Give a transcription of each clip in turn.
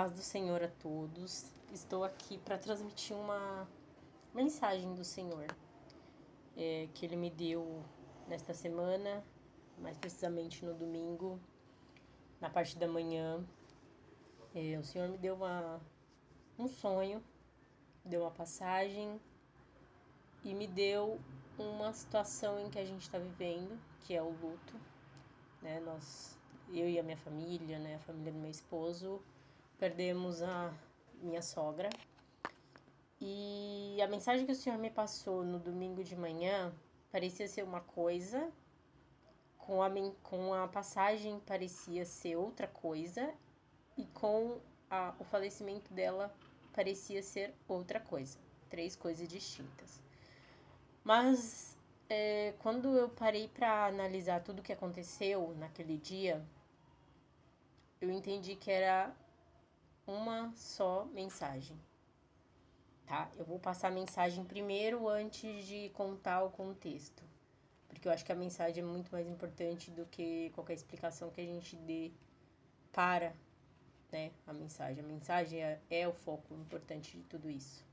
Paz do Senhor a todos. Estou aqui para transmitir uma mensagem do Senhor que Ele me deu nesta semana, mais precisamente no domingo, na parte da manhã. O Senhor me deu um sonho, deu uma passagem e me deu uma situação em que a gente está vivendo, que é o luto, né? Eu e a minha família, né? A família do meu esposo, perdemos a minha sogra. E a mensagem que o Senhor me passou no domingo de manhã parecia ser uma coisa, com a passagem parecia ser outra coisa, e o falecimento dela parecia ser outra coisa. Três coisas distintas. Mas quando eu parei para analisar tudo o que aconteceu naquele dia, eu entendi que era uma só mensagem. Tá? Eu vou passar a mensagem primeiro antes de contar o contexto, porque eu acho que a mensagem é muito mais importante do que qualquer explicação que a gente dê para, né, a mensagem. A mensagem é o foco importante de tudo isso.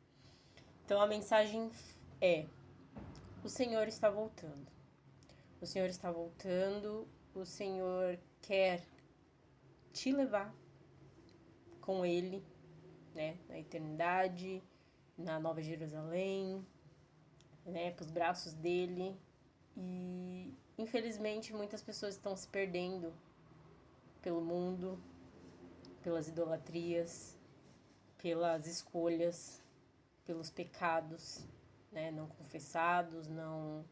Então a mensagem é: o Senhor está voltando. O Senhor está voltando, o Senhor quer te levar com Ele, né, na eternidade, na Nova Jerusalém, né, para os braços dele. E infelizmente muitas pessoas estão se perdendo pelo mundo, pelas idolatrias, pelas escolhas, pelos pecados, né, não confessados, não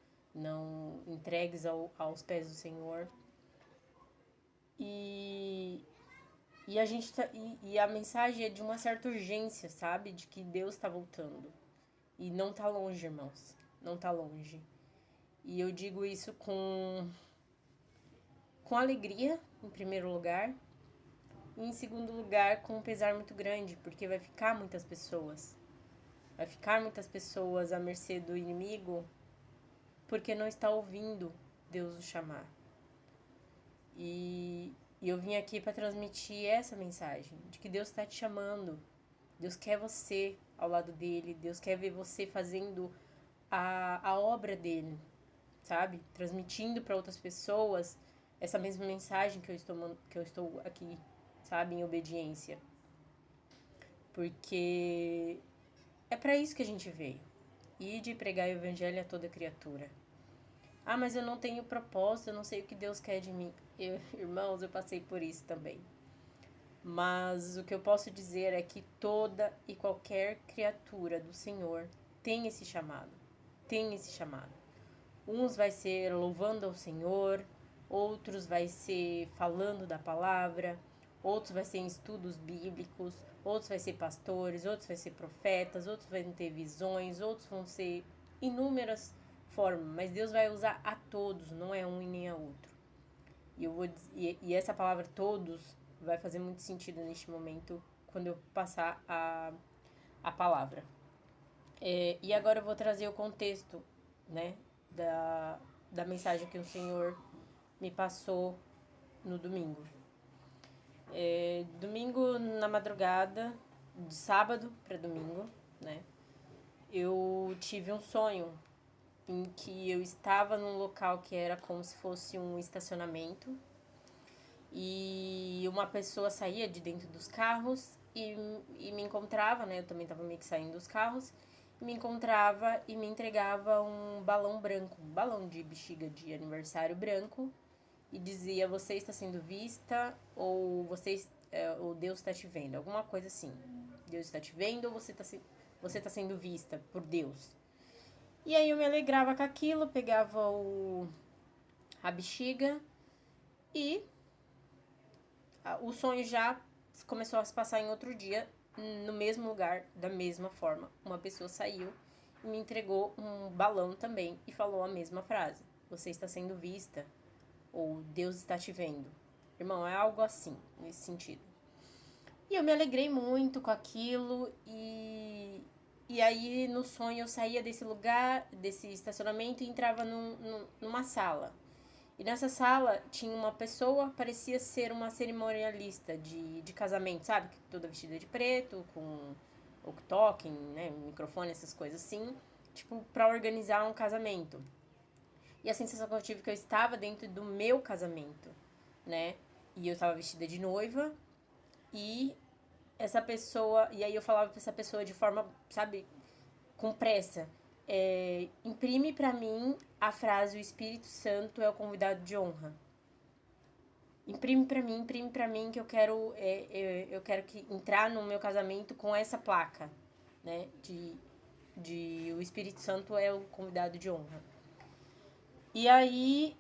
entregues aos pés do Senhor. E a gente e a mensagem é de uma certa urgência, sabe? De que Deus está voltando. E não tá longe, irmãos. Não tá longe. E eu digo isso com alegria, em primeiro lugar. E em segundo lugar, com um pesar muito grande, porque vai ficar muitas pessoas. Vai ficar muitas pessoas à mercê do inimigo, porque não está ouvindo Deus o chamar. E eu vim aqui para transmitir essa mensagem, de que Deus está te chamando. Deus quer você ao lado dele. Deus quer ver você fazendo a obra dele, sabe? Transmitindo para outras pessoas essa mesma mensagem que eu estou aqui, sabe? Em obediência. Porque é para isso que a gente veio. E de pregar o evangelho a toda criatura. Ah, mas eu não tenho propósito, eu não sei o que Deus quer de mim. Irmãos, eu passei por isso também. Mas o que eu posso dizer é que toda e qualquer criatura do Senhor tem esse chamado. Tem esse chamado. Uns vai ser louvando ao Senhor, outros vai ser falando da palavra, outros vai ser em estudos bíblicos, outros vai ser pastores, outros vai ser profetas, outros vão ter visões, outros vão ser inúmeras formas, mas Deus vai usar a todos, não é um e nem a outro. E essa palavra todos vai fazer muito sentido neste momento quando eu passar a palavra. E agora eu vou trazer o contexto, né, da mensagem que o Senhor me passou no domingo. Domingo na madrugada, de sábado para domingo, né, eu tive um sonho em que eu estava num local que era como se fosse um estacionamento e uma pessoa saía de dentro dos carros e me encontrava, né, eu também estava meio que saindo dos carros, me encontrava e me entregava um balão branco, um balão de bexiga de aniversário branco, e dizia: você está sendo vista, ou ou Deus está te vendo, alguma coisa assim. Deus está te vendo, ou você está sendo vista por Deus. E aí eu me alegrava com aquilo, pegava a bexiga e o sonho já começou a se passar em outro dia, no mesmo lugar, da mesma forma. Uma pessoa saiu e me entregou um balão também e falou a mesma frase: você está sendo vista, ou Deus está te vendo. Irmão, é algo assim, nesse sentido. E eu me alegrei muito com aquilo e aí no sonho eu saía desse lugar, desse estacionamento, e entrava numa sala. E nessa sala tinha uma pessoa, parecia ser uma cerimonialista de casamento, sabe? Toda vestida de preto, com walkie-talkie, né? Microfone, essas coisas assim. Tipo, pra organizar um casamento. E a sensação que eu tive é que eu estava dentro do meu casamento, né? E eu estava vestida de noiva e essa pessoa... E aí eu falava pra essa pessoa de forma, sabe, com pressa. Imprime pra mim a frase: o Espírito Santo é o convidado de honra. Imprime pra mim que eu quero que entrar no meu casamento com essa placa, né? De o Espírito Santo é o convidado de honra. E aí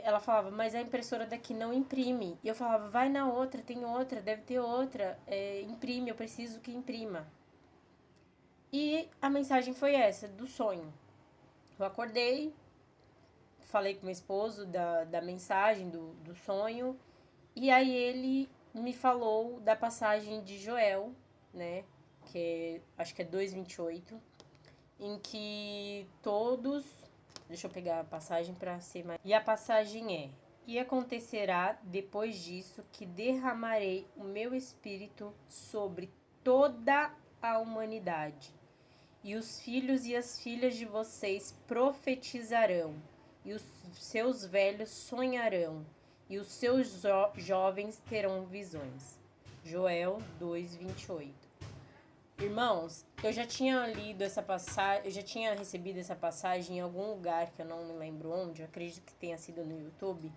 ela falava, mas a impressora daqui não imprime. E eu falava, vai na outra, tem outra, deve ter outra. Imprime, eu preciso que imprima. E a mensagem foi essa, do sonho. Eu acordei, falei com meu esposo da mensagem, do sonho. E aí ele me falou da passagem de Joel, né? Acho que é 2:28, em que todos... Deixa eu pegar a passagem para ser mais... E a passagem é: e acontecerá depois disso que derramarei o meu espírito sobre toda a humanidade. E os filhos e as filhas de vocês profetizarão, e os seus velhos sonharão, e os seus jovens terão visões. Joel 2:28. Irmãos, eu já tinha lido essa passagem, eu já tinha recebido essa passagem em algum lugar que eu não me lembro onde, eu acredito que tenha sido no YouTube,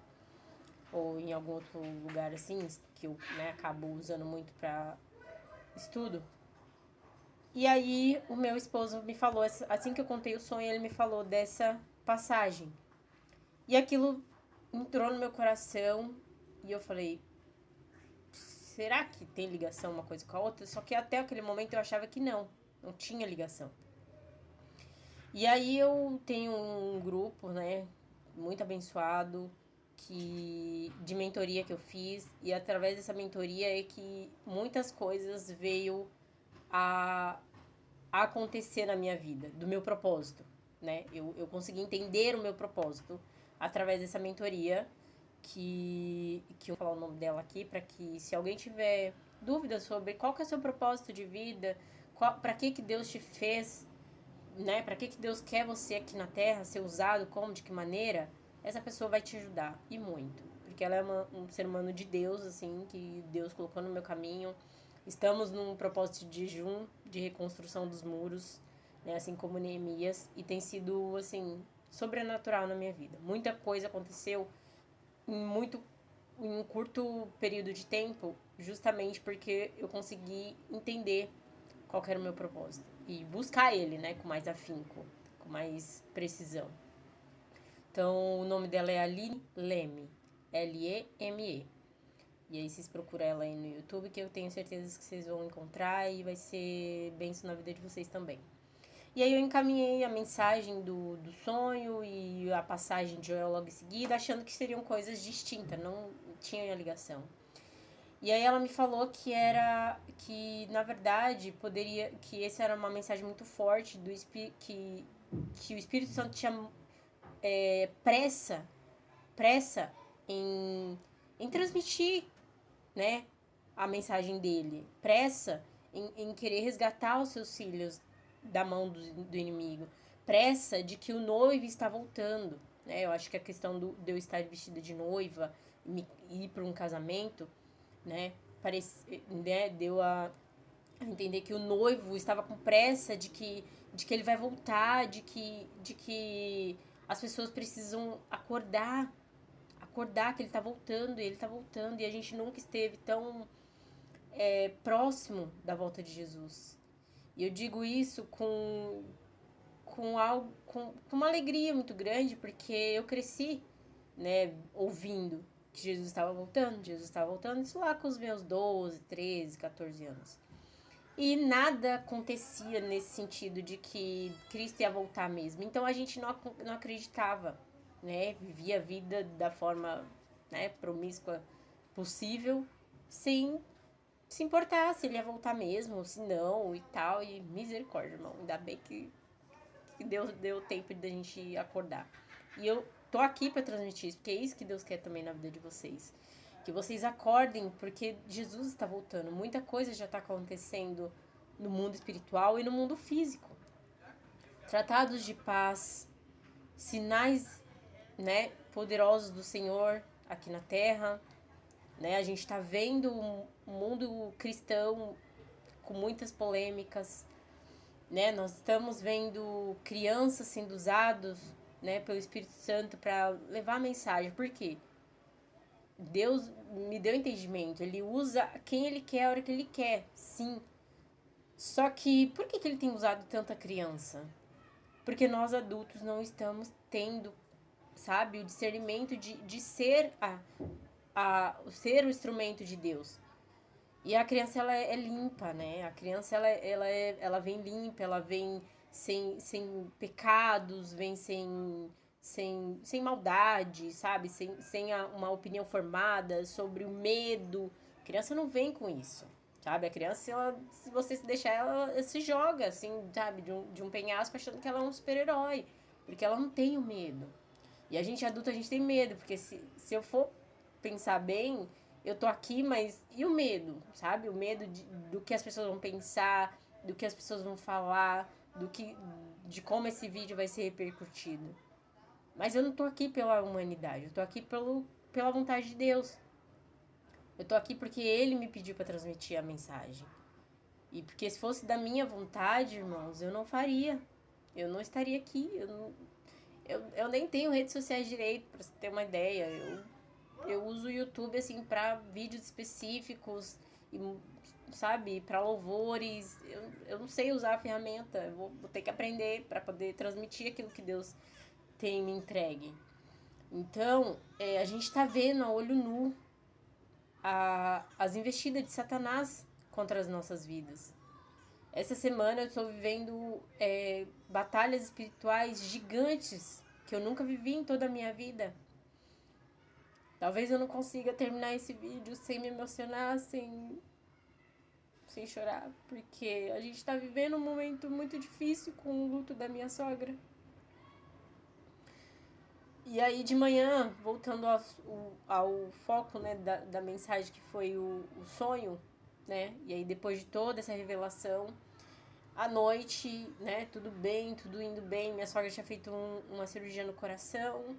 ou em algum outro lugar assim, que eu acabo usando muito para estudo. E aí o meu esposo me falou, assim que eu contei o sonho, ele me falou dessa passagem. E aquilo entrou no meu coração e eu falei, será que tem ligação uma coisa com a outra? Só que até aquele momento eu achava que não tinha ligação. E aí eu tenho um grupo, né, muito abençoado, de mentoria que eu fiz, e através dessa mentoria é que muitas coisas veio a acontecer na minha vida, do meu propósito, né? Eu consegui entender o meu propósito através dessa mentoria, que eu vou falar o nome dela aqui, para que se alguém tiver dúvidas sobre qual que é o seu propósito de vida, para que Deus te fez, né? Para que Deus quer você aqui na Terra, ser usado como, de que maneira, essa pessoa vai te ajudar, e muito. Porque ela é um ser humano de Deus, assim, que Deus colocou no meu caminho. Estamos num propósito de jejum, de reconstrução dos muros, né? Assim como Neemias, e tem sido, assim, sobrenatural na minha vida. Muita coisa aconteceu em um curto período de tempo, justamente porque eu consegui entender qual era o meu propósito e buscar ele, né, com mais afinco, com mais precisão. Então, o nome dela é Aline Leme, Leme. E aí vocês procuram ela aí no YouTube, que eu tenho certeza que vocês vão encontrar e vai ser bênção na vida de vocês também. E aí eu encaminhei a mensagem do sonho e a passagem de Joel logo em seguida, achando que seriam coisas distintas, não tinha ligação. E aí ela me falou que na verdade que essa era uma mensagem muito forte que o Espírito Santo tinha pressa em transmitir, né, a mensagem dele, pressa em querer resgatar os seus filhos da mão do inimigo, pressa de que o noivo está voltando, né? Eu acho que a questão de eu estar vestida de noiva e ir para um casamento, né, deu a entender que o noivo estava com pressa de que ele vai voltar, de que as pessoas precisam acordar que ele tá voltando, e a gente nunca esteve tão próximo da volta de Jesus. E eu digo isso com uma alegria muito grande, porque eu cresci, né, ouvindo que Jesus estava voltando, isso lá com os meus 12, 13, 14 anos. E nada acontecia nesse sentido de que Cristo ia voltar mesmo. Então a gente não acreditava, né? Vivia a vida da forma, né, promíscua possível, sem se importar se ele ia voltar mesmo, se não e tal. E misericórdia, irmão. Ainda bem que Deus deu tempo da gente acordar. E eu tô aqui para transmitir isso, porque é isso que Deus quer também na vida de vocês. Que vocês acordem, porque Jesus está voltando. Muita coisa já está acontecendo no mundo espiritual e no mundo físico. Tratados de paz, sinais, né, poderosos do Senhor aqui na Terra, né? A gente está vendo um mundo cristão com muitas polêmicas, né? Nós estamos vendo crianças sendo usados, né, pelo Espírito Santo para levar a mensagem. Por quê? Deus me deu entendimento. Ele usa quem ele quer a hora que ele quer, sim. Só que por que ele tem usado tanta criança? Porque nós adultos não estamos tendo, sabe, o discernimento de ser ser o instrumento de Deus. E a criança, ela é limpa, né? A criança, ela vem limpa, ela vem sem pecados, vem sem maldade, sabe? Sem uma opinião formada sobre o medo. A criança não vem com isso, sabe? A criança, se você se deixar, ela se joga, assim, sabe? De um penhasco achando que ela é um super-herói. Porque ela não tem o medo. E a gente adulto, a gente tem medo, porque se eu for pensar bem, eu tô aqui, mas e o medo, sabe? O medo do que as pessoas vão pensar, do que as pessoas vão falar, de como esse vídeo vai ser repercutido. Mas eu não tô aqui pela humanidade, eu tô aqui pela vontade de Deus. Eu tô aqui porque Ele me pediu para transmitir a mensagem. E porque se fosse da minha vontade, irmãos, eu não faria. Eu não estaria aqui. Eu nem tenho redes sociais direito, pra você ter uma ideia. Eu uso o YouTube, assim, pra vídeos específicos, e, sabe, pra louvores. Eu não sei usar a ferramenta. Eu vou ter que aprender pra poder transmitir aquilo que Deus tem me entregue. Então, a gente tá vendo a olho nu as investidas de Satanás contra as nossas vidas. Essa semana eu estou vivendo batalhas espirituais gigantes que eu nunca vivi em toda a minha vida. Talvez eu não consiga terminar esse vídeo sem me emocionar, sem chorar, porque a gente está vivendo um momento muito difícil com o luto da minha sogra. E aí de manhã, voltando ao foco, né, da mensagem que foi o sonho, né? E aí depois de toda essa revelação, à noite, né, tudo bem, tudo indo bem. Minha sogra tinha feito uma cirurgia no coração,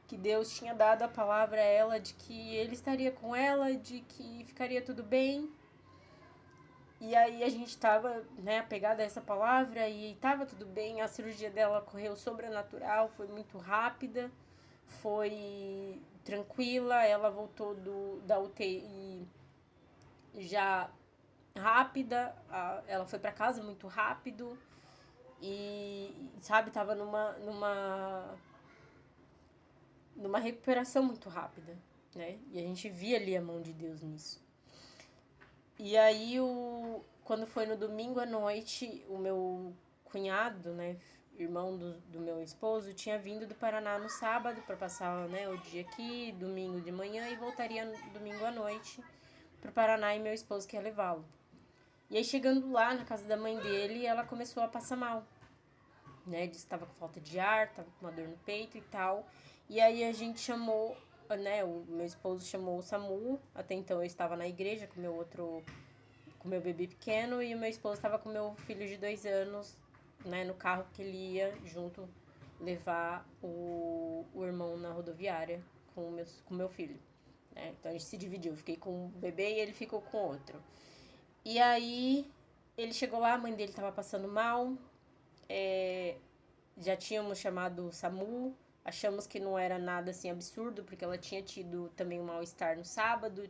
que Deus tinha dado a palavra a ela de que Ele estaria com ela, de que ficaria tudo bem. E aí a gente tava, né, apegada a essa palavra e tava tudo bem. A cirurgia dela correu sobrenatural, foi muito rápida, foi tranquila. Ela voltou da UTI já rápida, ela foi para casa muito rápido e, sabe, tava numa recuperação muito rápida, né? E a gente via ali a mão de Deus nisso. E aí, quando foi no domingo à noite, o meu cunhado, né, irmão do meu esposo, tinha vindo do Paraná no sábado para passar, né, o dia aqui, domingo de manhã, e voltaria no domingo à noite pro Paraná, e meu esposo quer levá-lo. E aí, chegando lá na casa da mãe dele, ela começou a passar mal, né? Disse que estava com falta de ar, estava com uma dor no peito e tal. E aí a gente chamou, né? O meu esposo chamou o SAMU. Até então eu estava na igreja com com meu bebê pequeno, e o meu esposo estava com meu filho de 2 anos, né? No carro que ele ia junto levar o irmão na rodoviária com o meu filho. Né? Então a gente se dividiu. Eu fiquei com o bebê e ele ficou com outro. E aí ele chegou lá, a mãe dele estava passando mal, já tínhamos chamado o SAMU, achamos que não era nada assim absurdo, porque ela tinha tido também um mal-estar no sábado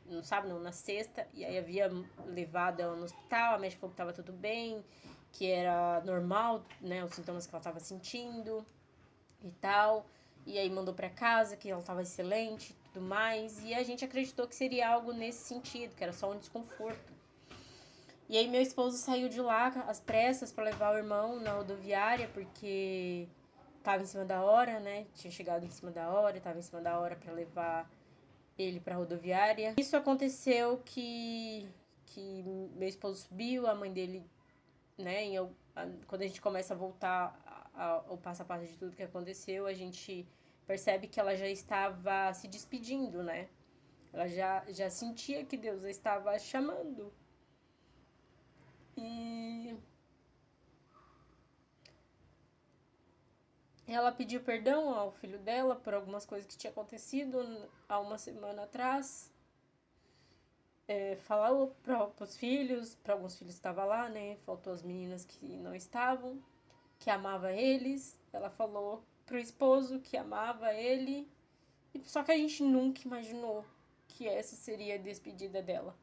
não, na sexta, e aí havia levado ela no hospital, a médica falou que estava tudo bem, que era normal, né, os sintomas que ela estava sentindo e tal, e aí mandou para casa, que ela estava excelente e tudo mais, e a gente acreditou que seria algo nesse sentido, que era só um desconforto. E aí meu esposo saiu de lá às pressas para levar o irmão na rodoviária, porque tava em cima da hora, né? Tinha chegado em cima da hora, tava em cima da hora para levar ele para rodoviária. Isso aconteceu que meu esposo subiu, a mãe dele, né? Quando a gente começa a voltar ao passo a passo de tudo que aconteceu, a gente percebe que ela já estava se despedindo, né? Ela já sentia que Deus a estava chamando. E ela pediu perdão ao filho dela por algumas coisas que tinha acontecido há uma semana atrás. Falou para os filhos, para alguns filhos que estavam lá, né? Faltou as meninas que não estavam, que amava eles. Ela falou pro esposo que amava ele. Só que a gente nunca imaginou que essa seria a despedida dela.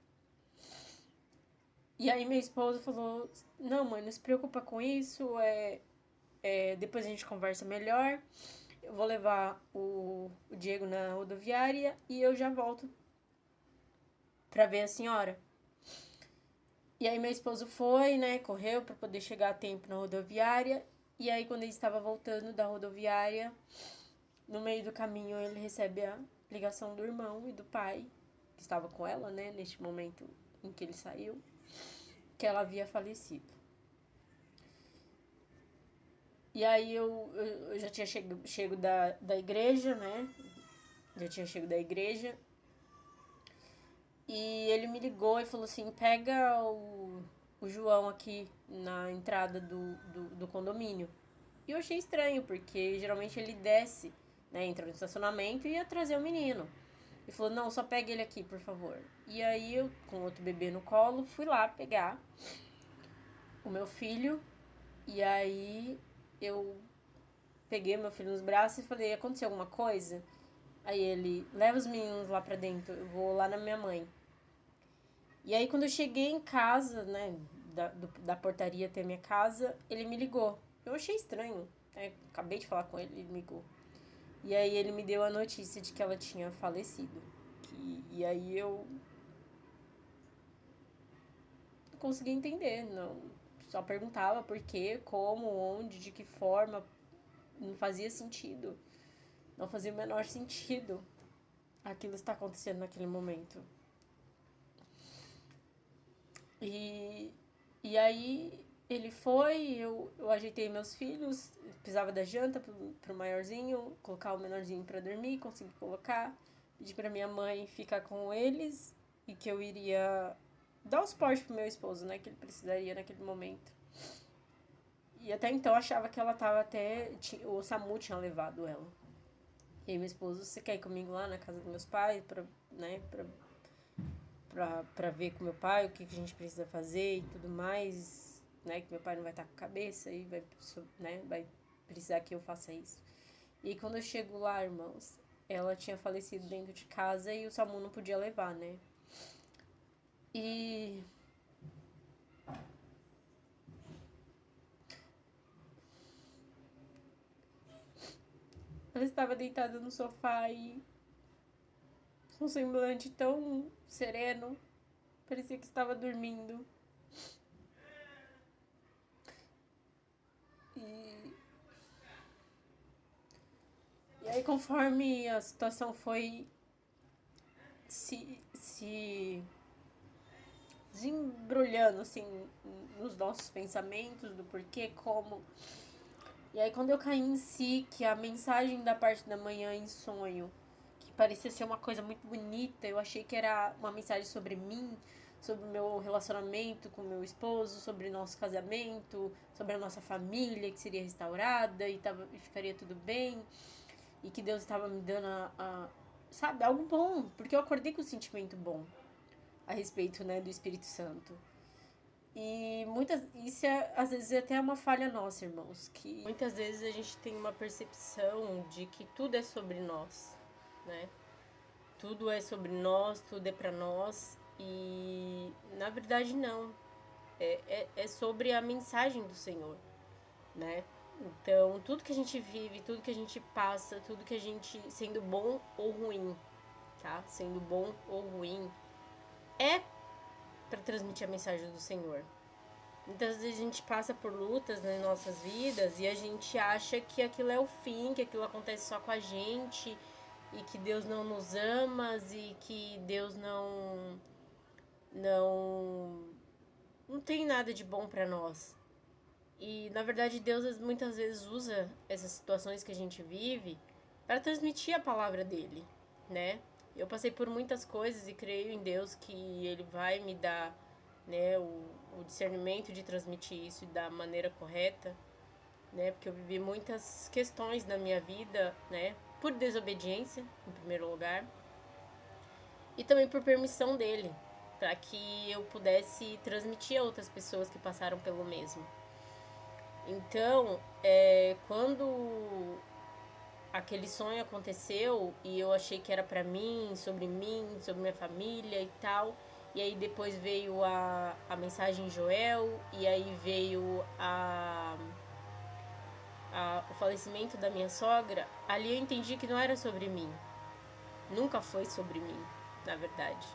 E aí meu esposo falou, não, mãe, não se preocupa com isso, depois a gente conversa melhor. Eu vou levar o Diego na rodoviária e eu já volto pra ver a senhora. E aí meu esposo foi, né, correu pra poder chegar a tempo na rodoviária. E aí quando ele estava voltando da rodoviária, no meio do caminho ele recebe a ligação do irmão e do pai, que estava com ela, né, neste momento em que ele saiu, que ela havia falecido. E aí eu já tinha chego da igreja, né? Já tinha chego da igreja. E ele me ligou e falou assim, pega o João aqui na entrada do condomínio. E eu achei estranho, porque geralmente ele desce, né? Entra no estacionamento e ia trazer o menino. Ele falou, não, só pega ele aqui, por favor. E aí eu, com outro bebê no colo, fui lá pegar o meu filho. E aí eu peguei meu filho nos braços e falei, aconteceu alguma coisa? Aí ele, leva os meninos lá pra dentro, eu vou lá na minha mãe. E aí quando eu cheguei em casa, né, da portaria até a minha casa, ele me ligou. Eu achei estranho, né? Acabei de falar com ele, ele me ligou. E aí ele me deu a notícia de que ela tinha falecido. E aí eu não consegui entender, não. Só perguntava por quê, como, onde, de que forma. Não fazia sentido. Não fazia o menor sentido aquilo está acontecendo naquele momento. E aí ele foi, eu ajeitei meus filhos, precisava da janta pro maiorzinho, colocar o menorzinho pra dormir, consegui colocar. Pedi pra minha mãe ficar com eles e que eu iria dar o suporte pro meu esposo, né, que ele precisaria naquele momento. E até então eu achava que ela tava o SAMU tinha levado ela. E aí meu esposo, você quer ir comigo lá na casa dos meus pais pra ver com meu pai o que a gente precisa fazer e tudo mais, né? Que meu pai não vai estar com a cabeça e vai precisar que eu faça isso. E quando eu chego lá, irmãos, ela tinha falecido dentro de casa e o SAMU não podia levar, né? E ela estava deitada no sofá e com um semblante tão sereno, parecia que estava dormindo. E aí, conforme a situação foi se desembrulhando, assim, nos nossos pensamentos, do porquê, como. E aí, quando eu caí em si, que a mensagem da parte da manhã em sonho, que parecia ser uma coisa muito bonita, eu achei que era uma mensagem sobre mim, sobre o meu relacionamento com meu esposo, sobre nosso casamento, sobre a nossa família que seria restaurada e ficaria tudo bem. E que Deus estava me dando sabe, algo bom. Porque eu acordei com um sentimento bom a respeito, né, do Espírito Santo. E isso às vezes é até uma falha nossa, irmãos. Que muitas vezes a gente tem uma percepção de que tudo é sobre nós, né? Tudo é sobre nós, tudo é pra nós. E na verdade não. É sobre a mensagem do Senhor, né? Então, tudo que a gente vive, tudo que a gente passa, tudo que a gente, sendo bom ou ruim, tá? Sendo bom ou ruim, é para transmitir a mensagem do Senhor. Muitas vezes a gente passa por lutas nas nossas vidas e a gente acha que aquilo é o fim, que aquilo acontece só com a gente e que Deus não nos ama e que Deus não não tem nada de bom para nós. E, na verdade, Deus muitas vezes usa essas situações que a gente vive para transmitir a palavra dele, né? Eu passei por muitas coisas e creio em Deus que ele vai me dar, né, o discernimento de transmitir isso da maneira correta, né? Porque eu vivi muitas questões na minha vida, né? Por desobediência, em primeiro lugar, e também por permissão dele, para que eu pudesse transmitir a outras pessoas que passaram pelo mesmo. Então, quando aquele sonho aconteceu e eu achei que era para mim, sobre minha família e tal, e aí depois veio a mensagem em Joel, e aí veio o falecimento da minha sogra, ali eu entendi que não era sobre mim. Nunca foi sobre mim, na verdade.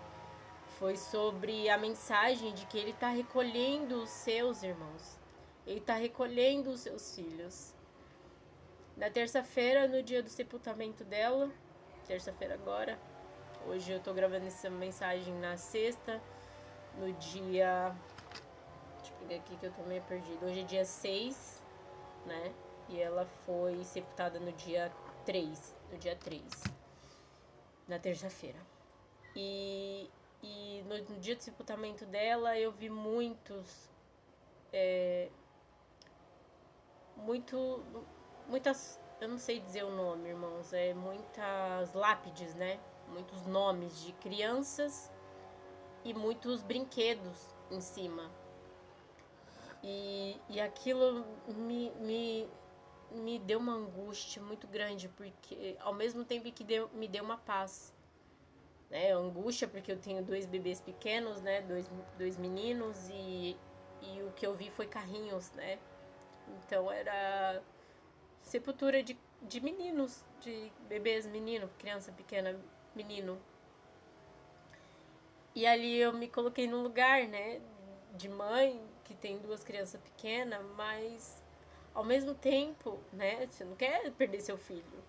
Foi sobre a mensagem de que ele está recolhendo os seus irmãos. Ele está recolhendo os seus filhos. Na terça-feira, no dia do sepultamento dela, terça-feira agora, hoje eu tô gravando essa mensagem na sexta, no dia... Deixa eu pegar aqui que eu tô meio perdida. Hoje é dia 6, né? E ela foi sepultada no dia 3, na terça-feira. E no dia do sepultamento dela, eu vi muitas, eu não sei dizer o nome, irmãos, muitas lápides, né? Muitos nomes de crianças e muitos brinquedos em cima. E aquilo me deu uma angústia muito grande, porque ao mesmo tempo que me deu uma paz. Né? Angústia porque eu tenho 2 bebês pequenos, né? Dois meninos, e o que eu vi foi carrinhos, né? Então era sepultura de meninos, de bebês, menino, criança pequena, menino. E ali eu me coloquei num lugar, né, de mãe que tem 2 crianças pequenas, mas ao mesmo tempo, né, você não quer perder seu filho,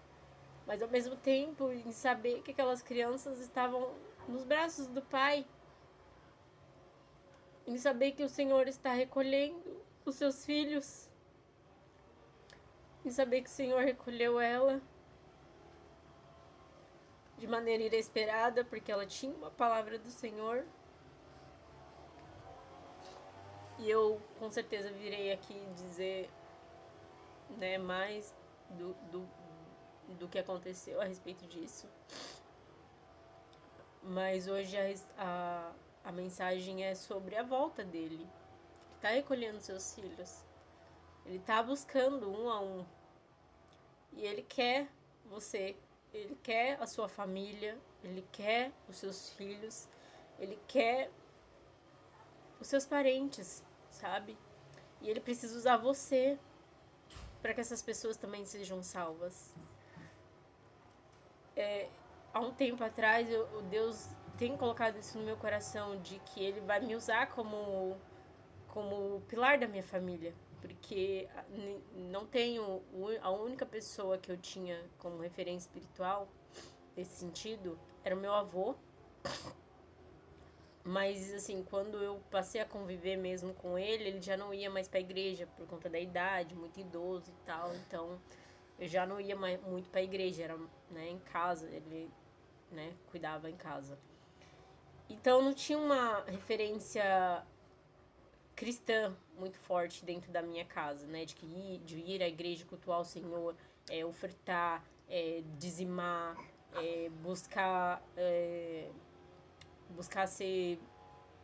mas ao mesmo tempo em saber que aquelas crianças estavam nos braços do Pai, em saber que o Senhor está recolhendo os seus filhos, em saber que o Senhor recolheu ela de maneira inesperada, porque ela tinha uma palavra do Senhor. E eu com certeza virei aqui dizer, né, mais do que aconteceu a respeito disso. Mas hoje a mensagem é sobre a volta dele. Ele está recolhendo seus filhos. Ele está buscando um a um. E ele quer você. Ele quer a sua família. Ele quer os seus filhos. Ele quer os seus parentes, sabe? E ele precisa usar você para que essas pessoas também sejam salvas. Há um tempo atrás, Deus tem colocado isso no meu coração, de que ele vai me usar como pilar da minha família, porque não tenho a única pessoa que eu tinha como referência espiritual nesse sentido era o meu avô. Mas assim, quando eu passei a conviver mesmo com ele já não ia mais para a igreja por conta da idade, muito idoso e tal, então eu já não ia mais muito para a igreja, era, né, em casa, ele, né, cuidava em casa. Então não tinha uma referência cristã muito forte dentro da minha casa, né? De ir à igreja, cultuar o Senhor, ofertar, dizimar, buscar ser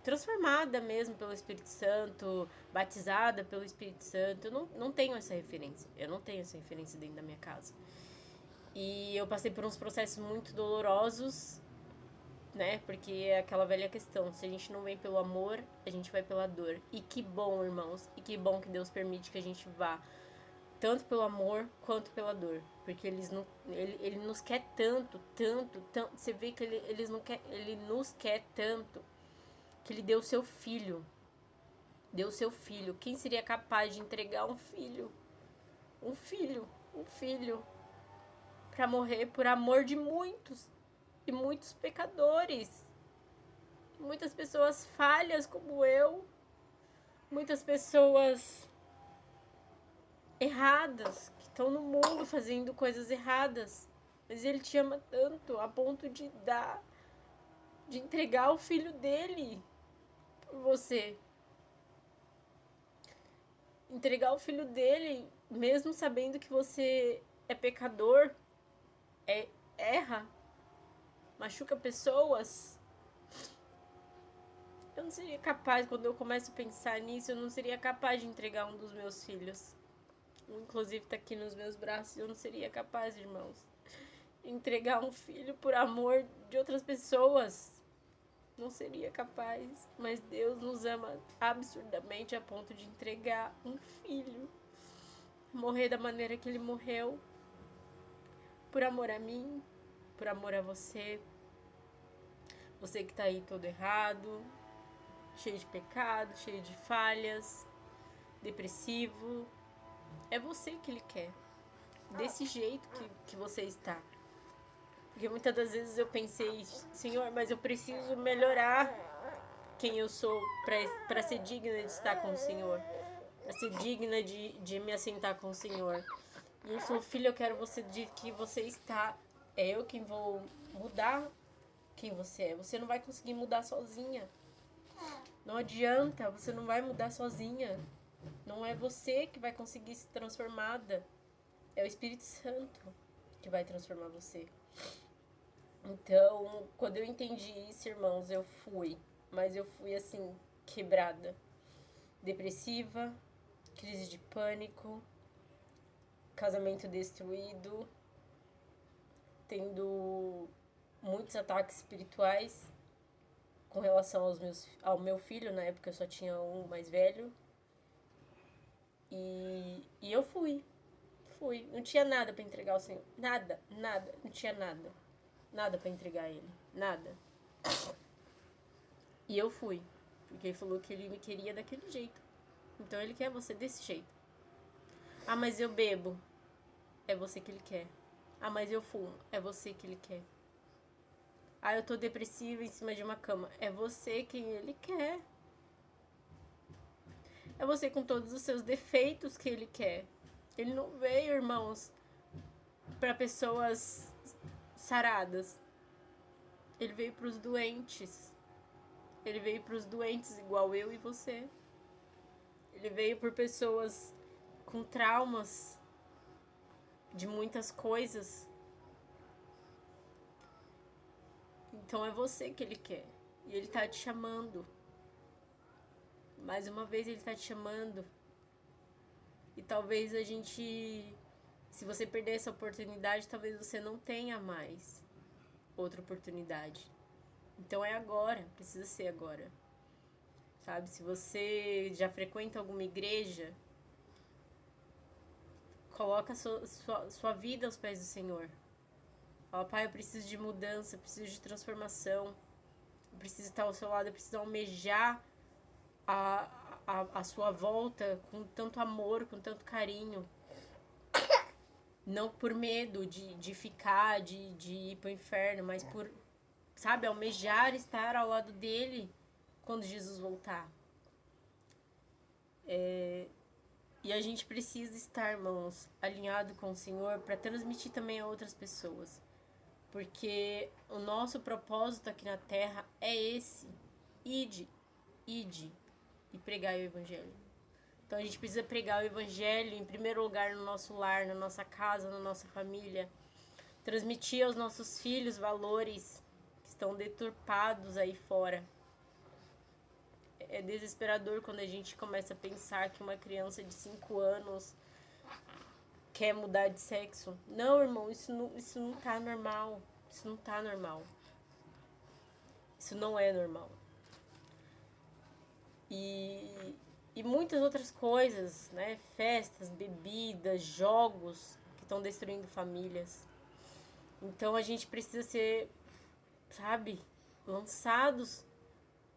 transformada mesmo pelo Espírito Santo, batizada pelo Espírito Santo. Eu não tenho essa referência. Eu não tenho essa referência dentro da minha casa. E eu passei por uns processos muito dolorosos, né? Porque é aquela velha questão, se a gente não vem pelo amor, a gente vai pela dor. E que bom, irmãos, e que bom que Deus permite que a gente vá tanto pelo amor quanto pela dor, porque ele nos quer tanto, você vê que ele nos quer tanto, que ele deu seu filho, quem seria capaz de entregar um filho, para morrer por amor de muitos, e muitos pecadores, muitas pessoas falhas como eu, muitas pessoas erradas, que estão no mundo fazendo coisas erradas. Mas ele te ama tanto a ponto de entregar o filho dele por você. Entregar o filho dele, mesmo sabendo que você é pecador, erra, machuca pessoas. Eu não seria capaz, quando eu começo a pensar nisso, eu não seria capaz de entregar um dos meus filhos. Inclusive tá aqui nos meus braços, eu não seria capaz, irmãos. Entregar um filho por amor de outras pessoas. Não seria capaz. Mas Deus nos ama absurdamente a ponto de entregar um filho. Morrer da maneira que ele morreu. Por amor a mim, por amor a você. Você que tá aí todo errado, cheio de pecado, cheio de falhas, depressivo. É você que ele quer. Desse jeito que você está. Porque muitas das vezes eu pensei, Senhor, mas eu preciso melhorar quem eu sou para ser digna de estar com o Senhor. Para ser digna de me assentar com o Senhor. E ele falou, filho, eu quero você de que você está. É eu quem vou mudar quem você é. Você não vai conseguir mudar sozinha. Não adianta, você não vai mudar sozinha. Não é você que vai conseguir ser transformada. É o Espírito Santo que vai transformar você. Então, quando eu entendi isso, irmãos, eu fui. Mas eu fui assim, quebrada. Depressiva, crise de pânico, casamento destruído, tendo muitos ataques espirituais com relação ao meu filho. Na época eu só tinha um mais velho. E eu fui. Não tinha nada para entregar ao Senhor. Nada. Não tinha nada. Nada para entregar a ele. Nada. E eu fui. Porque ele falou que ele me queria daquele jeito. Então ele quer você desse jeito. Ah, mas eu bebo. É você que ele quer. Ah, mas eu fumo. É você que ele quer. Ah, eu tô depressiva em cima de uma cama. É você quem ele quer. É você com todos os seus defeitos que ele quer. Ele não veio, irmãos, para pessoas saradas. Ele veio para os doentes. Ele veio para os doentes igual eu e você. Ele veio por pessoas com traumas de muitas coisas. Então é você que ele quer. E ele tá te chamando. Mais uma vez ele tá te chamando. E talvez a gente... Se você perder essa oportunidade, talvez você não tenha mais outra oportunidade. Então é agora, precisa ser agora. Sabe, se você já frequenta alguma igreja, coloca sua vida aos pés do Senhor. Fala, Pai, eu preciso de mudança, eu preciso de transformação. Eu preciso estar ao seu lado, eu preciso almejar a sua volta com tanto amor, com tanto carinho. Não por medo de ficar, de ir pro inferno, mas por, sabe, almejar estar ao lado dele quando Jesus voltar. E a gente precisa estar, irmãos, alinhado com o Senhor para transmitir também a outras pessoas. Porque o nosso propósito aqui na terra é esse. Ide e pregar o Evangelho. Então a gente precisa pregar o Evangelho em primeiro lugar no nosso lar, na nossa casa, na nossa família. Transmitir aos nossos filhos valores que estão deturpados aí fora. É desesperador quando a gente começa a pensar que uma criança de 5 anos quer mudar de sexo. Não, irmão, isso não tá normal. Isso não tá normal. Isso não é normal. E muitas outras coisas, né? Festas, bebidas, jogos que estão destruindo famílias. Então a gente precisa ser, sabe, lançados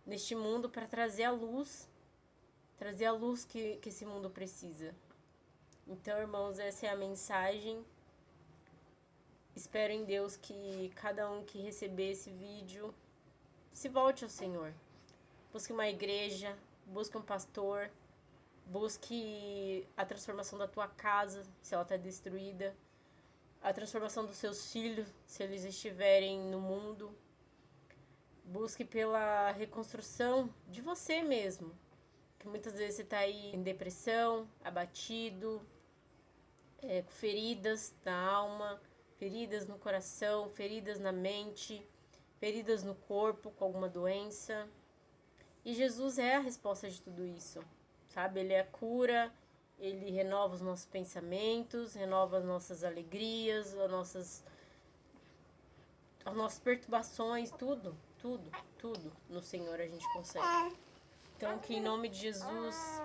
neste mundo para trazer a luz que esse mundo precisa. Então, irmãos, essa é a mensagem. Espero em Deus que cada um que receber esse vídeo se volte ao Senhor. Busque uma igreja, busque um pastor, busque a transformação da tua casa, se ela está destruída. a transformação dos seus filhos, se eles estiverem no mundo. Busque pela reconstrução de você mesmo. Que muitas vezes você está aí em depressão, abatido, com feridas na alma, feridas no coração, feridas na mente, feridas no corpo com alguma doença. E Jesus é a resposta de tudo isso, sabe? Ele é a cura, ele renova os nossos pensamentos, renova as nossas alegrias, as nossas perturbações, tudo no Senhor a gente consegue. Então, que em nome de Jesus,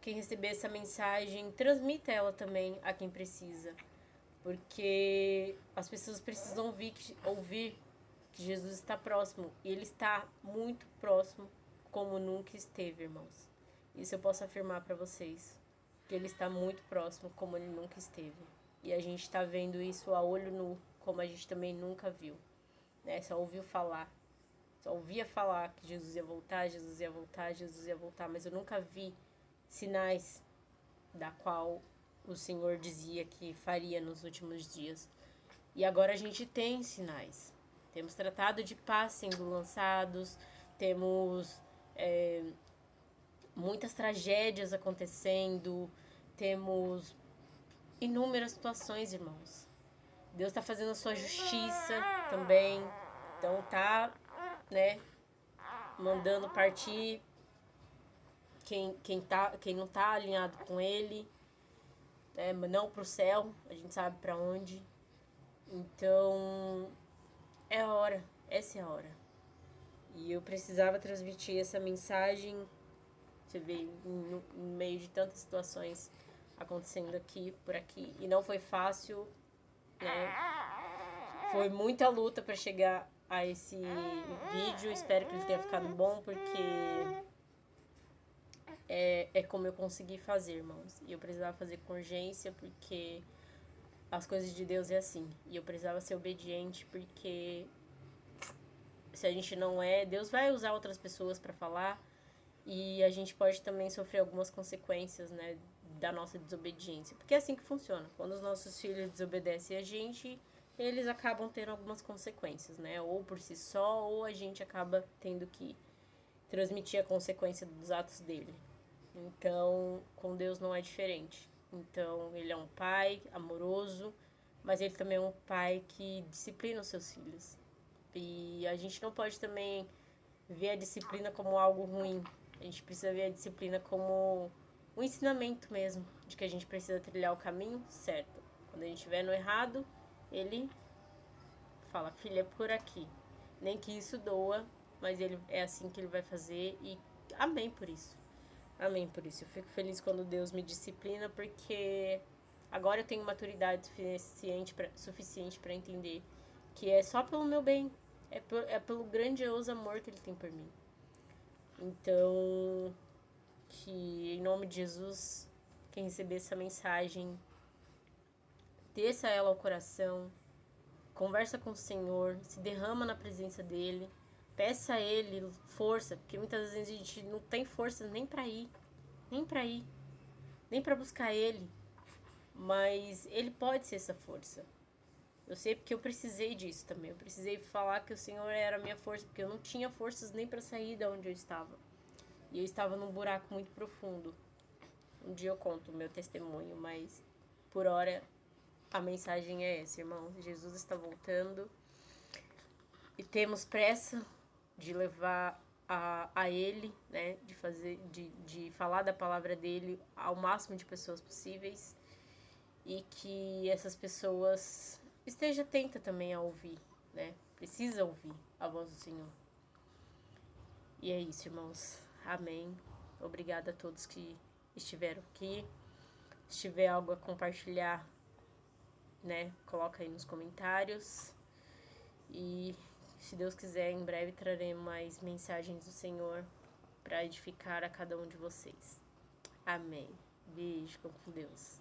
quem receber essa mensagem, transmita ela também a quem precisa. Porque as pessoas precisam ouvir que Jesus está próximo. E Ele está muito próximo, como nunca esteve, irmãos. Isso eu posso afirmar para vocês. Que Ele está muito próximo, como Ele nunca esteve. E a gente está vendo isso a olho nu, como a gente também nunca viu. Né? Só ouviu falar. Só ouvia falar que Jesus ia voltar, Jesus ia voltar, Jesus ia voltar. Mas eu nunca vi sinais da qual o Senhor dizia que faria nos últimos dias. E agora a gente tem sinais. Temos tratado de paz sendo lançados, temos muitas tragédias acontecendo, temos inúmeras situações, irmãos. Deus está fazendo a sua justiça também. Então tá, né, mandando partir quem não tá alinhado com Ele, não pro céu, a gente sabe para onde. Então, é a hora, essa é a hora. E eu precisava transmitir essa mensagem, você vê, no meio de tantas situações acontecendo por aqui. E não foi fácil, né? Foi muita luta para chegar a esse vídeo. Espero que ele tenha ficado bom, porque é como eu consegui fazer, irmãos. E eu precisava fazer com urgência, porque as coisas de Deus é assim. E eu precisava ser obediente, porque se a gente não Deus vai usar outras pessoas para falar. E a gente pode também sofrer algumas consequências, né, da nossa desobediência. Porque é assim que funciona. Quando os nossos filhos desobedecem a gente, eles acabam tendo algumas consequências, né? Ou por si só, ou a gente acaba tendo que transmitir a consequência dos atos dele. Então, com Deus não é diferente. Então, ele é um pai amoroso, mas ele também é um pai que disciplina os seus filhos. E a gente não pode também ver a disciplina como algo ruim. A gente precisa ver a disciplina como um ensinamento mesmo, de que a gente precisa trilhar o caminho certo. Quando a gente estiver no errado, ele fala, filha, é por aqui. Nem que isso doa, mas ele é assim que ele vai fazer e amém por isso. Amém por isso. Eu fico feliz quando Deus me disciplina, porque agora eu tenho maturidade suficiente para entender que é só pelo meu bem. É pelo grandioso amor que ele tem por mim. Então, que em nome de Jesus, quem receber essa mensagem, desça ela ao coração, conversa com o Senhor, se derrama na presença dele, peça a ele força, porque muitas vezes a gente não tem força nem para buscar ele, mas ele pode ser essa força. Eu sei porque eu precisei disso também. Eu precisei falar que o Senhor era a minha força, porque eu não tinha forças nem para sair de onde eu estava. E eu estava num buraco muito profundo. Um dia eu conto o meu testemunho, mas por hora a mensagem é essa, irmão. Jesus está voltando e temos pressa de levar a Ele, né? De falar da palavra dele ao máximo de pessoas possíveis e que essas pessoas esteja atenta também a ouvir, né? Precisa ouvir a voz do Senhor. E é isso, irmãos. Amém. Obrigada a todos que estiveram aqui. Se tiver algo a compartilhar, né? Coloca aí nos comentários. E se Deus quiser, em breve traremos mais mensagens do Senhor para edificar a cada um de vocês. Amém. Beijo, com Deus.